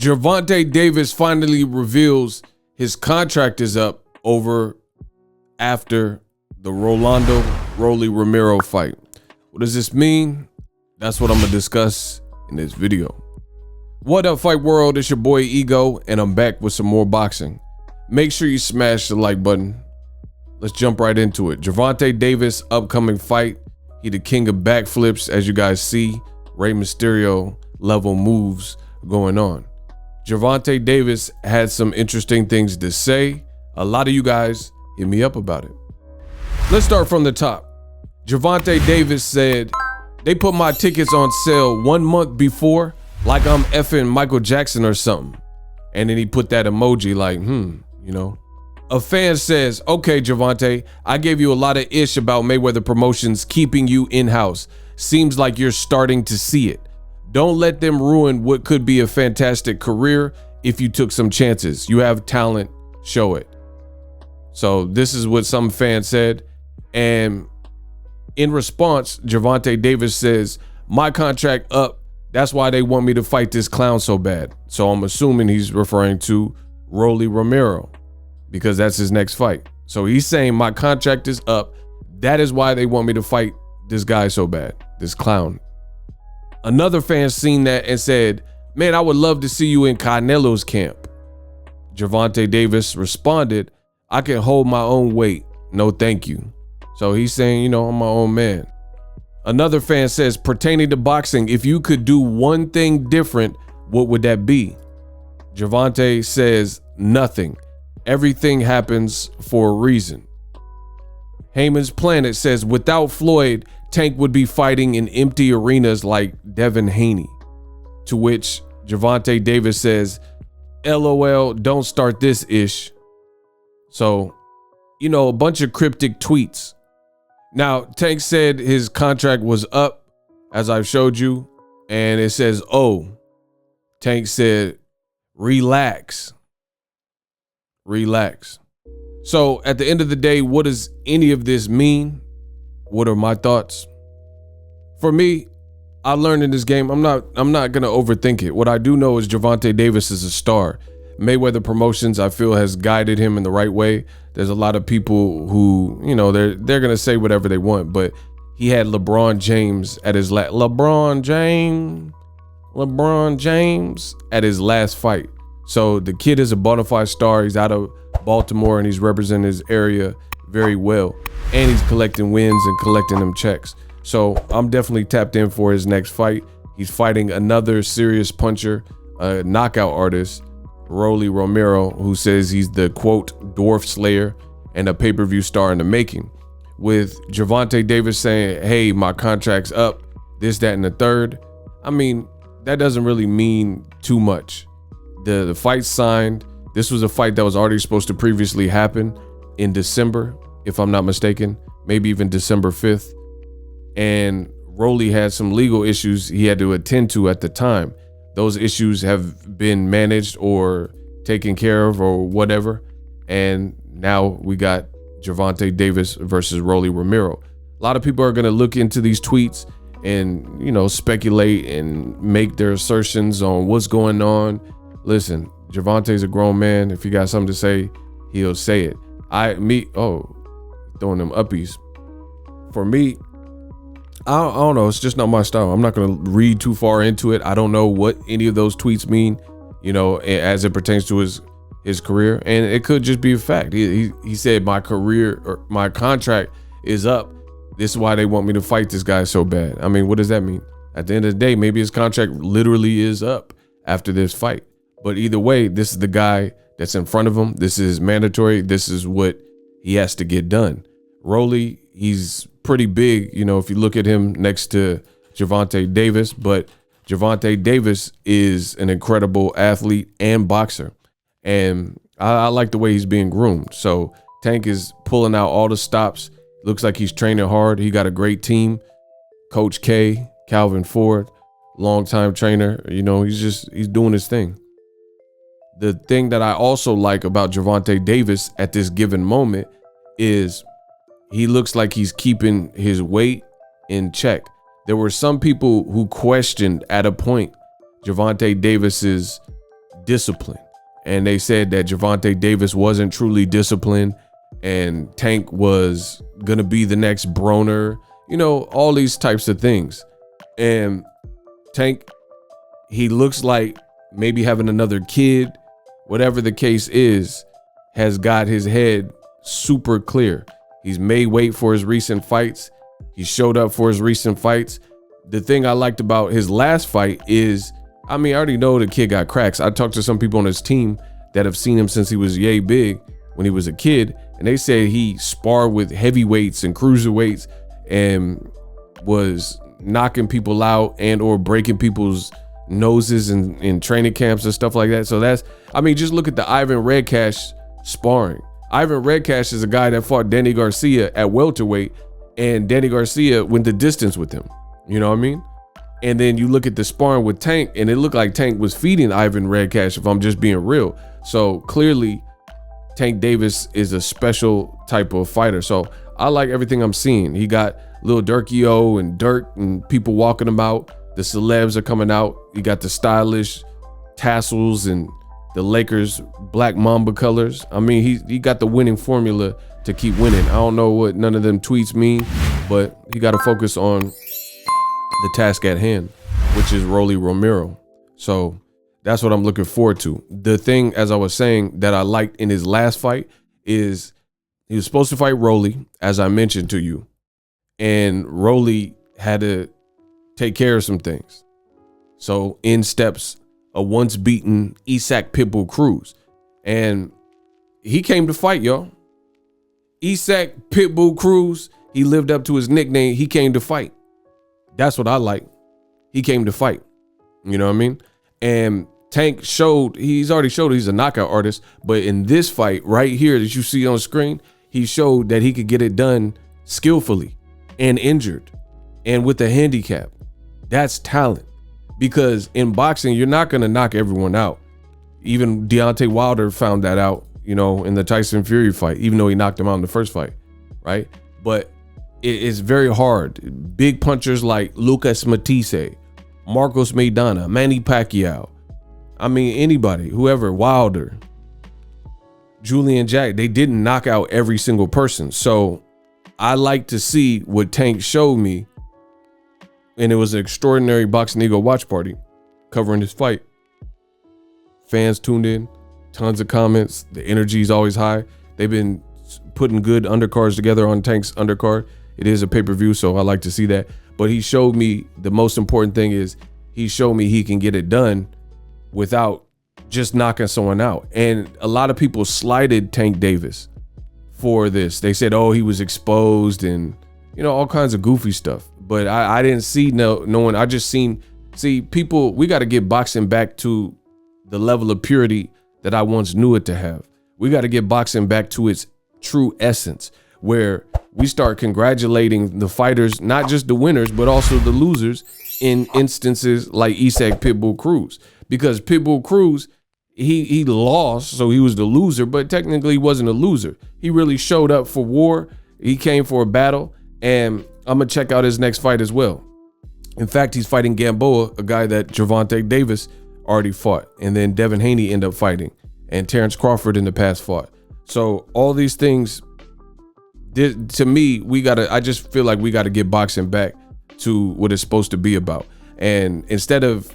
Gervonta Davis finally reveals his contract is up after the Rolly Romero fight. What does this mean? That's what I'm gonna discuss in this video. What up, fight world? It's your boy Ego, and I'm back with some more boxing. Make sure you smash the like button. Let's jump right into it. Gervonta Davis upcoming fight. He the king of backflips, as you guys see. Rey Mysterio level moves going on. Gervonta Davis had some interesting things to say. A lot of you guys hit me up about it. Let's start from the top. Gervonta Davis said, they put my tickets on sale 1 month before, like I'm effing Michael Jackson or something. And then he put that emoji like, you know. A fan says, okay, Gervonta, I gave you a lot of ish about Mayweather Promotions keeping you in-house. Seems like you're starting to see it. Don't let them ruin what could be a fantastic career if you took some chances. You have talent, show it. So this is what some fans said. And in response, Gervonta Davis says, my contract up. That's why they want me to fight this clown so bad. So I'm assuming he's referring to Rolly Romero, because that's his next fight. So he's saying my contract is up. That is why they want me to fight this guy so bad, this clown. Another fan seen that and said, man, I would love to see you in Canelo's camp. Gervonta Davis responded, I can hold my own weight. No, thank you. So he's saying, you know, I'm my own man. Another fan says, pertaining to boxing, if you could do one thing different, what would that be? Gervonta says, nothing. Everything happens for a reason. Heyman's Planet says, without Floyd, Tank would be fighting in empty arenas like Devin Haney. To which Gervonta Davis says, LOL, don't start this ish. So, you know, a bunch of cryptic tweets. Now, Tank said his contract was up, as I've showed you, and it says, oh. Tank said, relax. Relax. So at the end of the day, what does any of this mean? What are my thoughts? For me, I learned in this game, I'm not gonna overthink it. What I do know is Gervonta Davis is a star. Mayweather Promotions, I feel, has guided him in the right way. There's a lot of people who, you know, they're gonna say whatever they want, but he had LeBron James at his LeBron James at his last fight. So the kid is a bona fide star. He's out of Baltimore and he's representing his area very well. And he's collecting wins and collecting them checks. So I'm definitely tapped in for his next fight. He's fighting another serious puncher, a knockout artist, Rolly Romero, who says he's the quote dwarf slayer and a pay-per-view star in the making. With Gervonta Davis saying, hey, my contract's up, this, that, and the third. I mean, that doesn't really mean too much. The fight's signed. This was a fight that was already supposed to previously happen in December, if I'm not mistaken, maybe even December 5th. And Rolly had some legal issues he had to attend to at the time. Those issues have been managed or taken care of or whatever. And now we got Gervonta Davis versus Rolly Romero. A lot of people are going to look into these tweets and, you know, speculate and make their assertions on what's going on. Listen, Gervonta's a grown man. If he got something to say, he'll say it. Throwing them uppies. For me, I don't know. It's just not my style. I'm not going to read too far into it. I don't know what any of those tweets mean, you know, as it pertains to his career. And it could just be a fact. He said my career or my contract is up. This is why they want me to fight this guy so bad. I mean, what does that mean? At the end of the day, maybe his contract literally is up after this fight. But either way, this is the guy that's in front of him. This is mandatory. This is what he has to get done. Rolly, he's pretty big, you know, if you look at him next to Gervonta Davis, but Gervonta Davis is an incredible athlete and boxer. And I like the way he's being groomed. So Tank is pulling out all the stops. Looks like he's training hard. He got a great team. Coach K, Calvin Ford, longtime trainer. You know, he's doing his thing. The thing that I also like about Gervonta Davis at this given moment is he looks like he's keeping his weight in check. There were some people who questioned at a point Gervonta Davis's discipline. And they said that Gervonta Davis wasn't truly disciplined, and Tank was gonna be the next Broner, you know, all these types of things. And Tank, he looks like maybe having another kid, whatever the case is, has got his head super clear. He's made weight for his recent fights. He showed up for his recent fights. The thing I liked about his last fight is, I mean, I already know the kid got cracks. I talked to some people on his team that have seen him since he was yay big when he was a kid, and they said he sparred with heavyweights and cruiserweights and was knocking people out and or breaking people's noses in training camps and stuff like that. So that's, I mean, just look at the Ivan Redcash sparring. Ivan Redcash is a guy that fought Danny Garcia at welterweight, and Danny Garcia went the distance with him. You know what I mean? And then you look at the sparring with Tank, and it looked like Tank was feeding Ivan Redcash, if I'm just being real. So clearly Tank Davis is a special type of fighter. So I like everything I'm seeing. He got Lil Durkio and Dirk and people walking him out. The celebs are coming out. He got the stylish tassels and the Lakers Black Mamba colors. I mean, he got the winning formula to keep winning. I don't know what none of them tweets mean, but he got to focus on the task at hand, which is Rolly Romero. So that's what I'm looking forward to. The thing, as I was saying, that I liked in his last fight is he was supposed to fight Rolly, as I mentioned to you, and Rolly had to take care of some things. So in steps a once beaten Isak Pitbull Cruz, and he came to fight, y'all. Isak Pitbull Cruz, he lived up to his nickname. He came to fight. That's what I like. He came to fight. You know what I mean? And Tank showed, he's already showed he's a knockout artist, but in this fight right here that you see on screen, he showed that he could get it done skillfully and injured and with a handicap. That's talent, because in boxing, you're not going to knock everyone out. Even Deontay Wilder found that out, you know, in the Tyson Fury fight, even though he knocked him out in the first fight, right? But it's very hard. Big punchers like Lucas Matisse, Marcos Maidana, Manny Pacquiao, I mean, anybody, whoever, Wilder, Julian Jack, they didn't knock out every single person. So I like to see what Tank showed me. And it was an extraordinary Boxingego watch party covering this fight. Fans tuned in, tons of comments. The energy is always high. They've been putting good undercards together on Tank's undercard. It is a pay-per-view, so I like to see that. But he showed me, the most important thing is he showed me he can get it done without just knocking someone out. And a lot of people slighted Tank Davis for this. They said, oh, he was exposed and, you know, all kinds of goofy stuff. But I didn't see no one. I just see people, we got to get boxing back to the level of purity that I once knew it to have. We got to get boxing back to its true essence, where we start congratulating the fighters, not just the winners, but also the losers in instances like Isak Pitbull Cruz. Because Pitbull Cruz, he lost, so he was the loser, but technically he wasn't a loser. He really showed up for war. He came for a battle, and I'm going to check out his next fight as well. In fact, he's fighting Gamboa, a guy that Gervonta Davis already fought, and then Devin Haney ended up fighting, and Terrence Crawford in the past fought. So all these things, to me, I just feel like we got to get boxing back to what it's supposed to be about. And instead of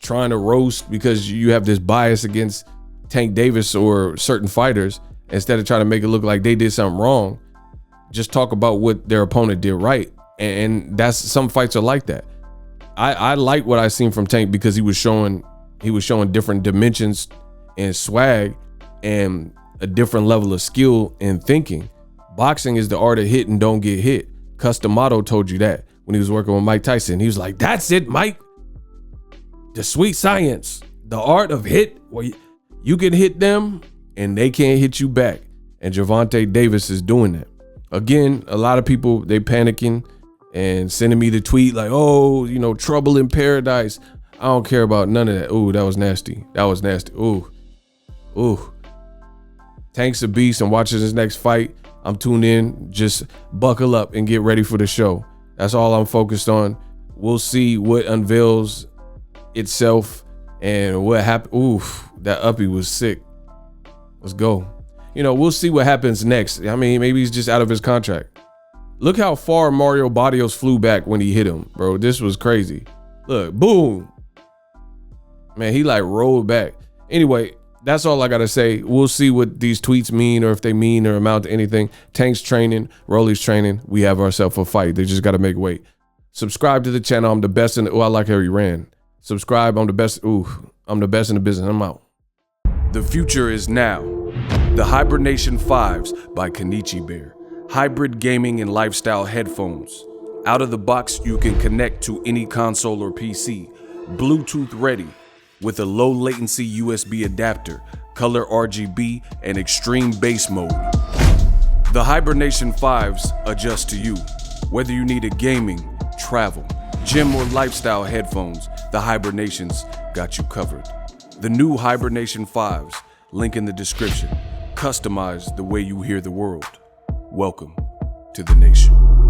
trying to roast because you have this bias against Tank Davis or certain fighters, instead of trying to make it look like they did something wrong, just talk about what their opponent did right. And that's, some fights are like that. I like what I seen from Tank because he was showing different dimensions and swag and a different level of skill and thinking. Boxing is the art of hit and don't get hit. Customato told you that when he was working with Mike Tyson. He was like, that's it, Mike. The sweet science, the art of hit, where you can hit them and they can't hit you back. And Gervonta Davis is doing that. Again, a lot of people, they panicking and sending me the tweet like, oh, you know, trouble in paradise. I don't care about none of that. Ooh, that was nasty. That was nasty. Ooh. Tank's a beast. I'm watching his next fight. I'm tuned in. Just buckle up and get ready for the show. That's all I'm focused on. We'll see what unveils itself and what happened. That uppie was sick. Let's go. You know, we'll see what happens next. I mean, maybe he's just out of his contract. Look how far Mario Barrios flew back when he hit him, bro. This was crazy. Look, boom. Man, he like rolled back. Anyway, that's all I gotta say. We'll see what these tweets mean, or if they mean or amount to anything. Tank's training, Rolly's training. We have ourselves a fight. They just gotta make weight. Subscribe to the channel. I'm the best in the, oh, I like how he ran. Subscribe. I'm the best. Ooh, I'm the best in the business. I'm out. The future is now. The Hibernation 5s by Kenichi Bear. Hybrid gaming and lifestyle headphones. Out of the box, you can connect to any console or PC. Bluetooth ready with a low latency USB adapter, color RGB, and extreme bass mode. The Hibernation 5s adjust to you. Whether you need a gaming, travel, gym, or lifestyle headphones, the Hibernations got you covered. The new Hibernation 5s, link in the description. Customize the way you hear the world. Welcome to the nation.